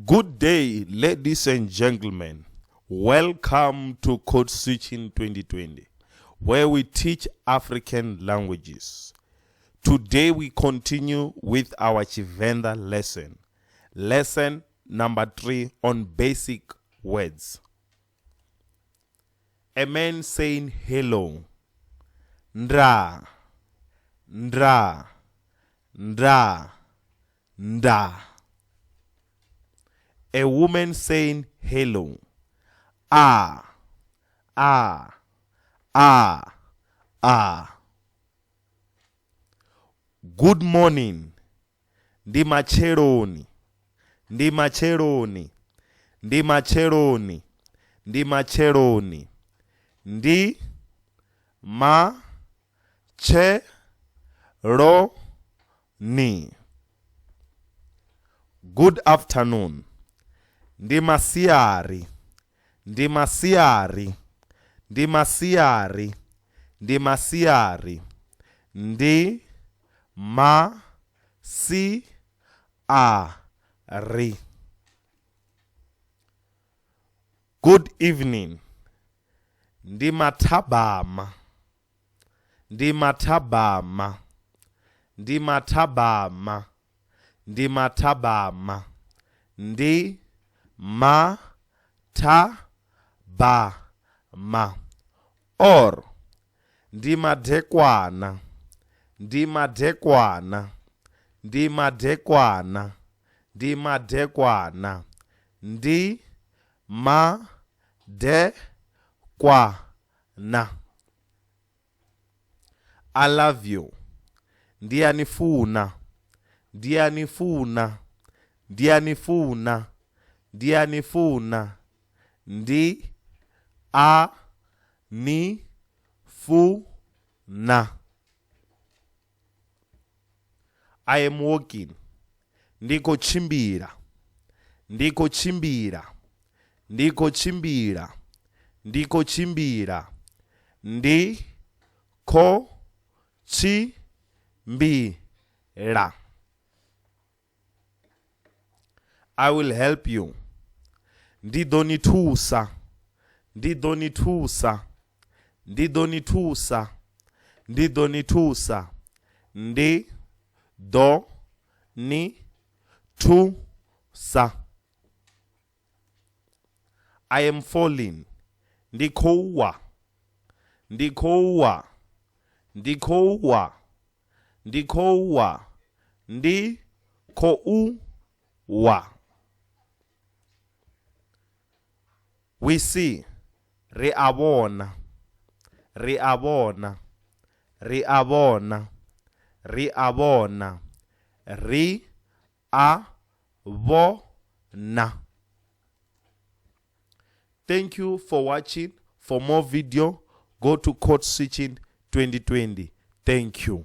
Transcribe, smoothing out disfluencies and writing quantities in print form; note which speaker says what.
Speaker 1: Good day, ladies and gentlemen. Welcome to Code Switching 2020, where we teach African languages. Today we continue with our Chivenda lesson. Lesson number 3 on basic words. A man saying hello. Ndra, ndra, ndra, nda. A woman saying hello. Ah, ah, ah, ah. Good morning. Ndi macheroni. Ndi macheroni. Ndi macheroni. Ndi macheroni. Ndi ma che ro ni. Good afternoon. Ndi masiari. Ndi masiari. Ndi masiari. Ndi masiari. Ndi ma si a ri. Good evening. Ndi mathabama. Ndi mathabama. Ndi mathabama. Ndi mathabama. Ndi ma ta ba ma. Or ndi madekwana. Ndi madekwana. Ndi madekwana. Ndi madekwana. Ndi ma de kwa na. I love you. Ndiyanifuna. Ndiyanifuna. Ndiyanifuna. Ndiyanifuna. Ndi a ni fu na. I am walking. Ndiko chimbira. Ndiko chimbira. Ndiko chimbira. Ndiko chimbira. Ndi ko chimbira. I will help you. Ndidonitusa. Ndidonitusa. Ndidonitusa. Ndidonitusa. Ndi do ni tu sa. I am falling. Ndikowa. Ndikowa. Ndikowa. Ndikowa. Ndikouwa. We see. Re abona. Re abona. Re abona. Re abona. Re abona. Thank you for watching. For more video, go to Code Switching 2020. Thank you.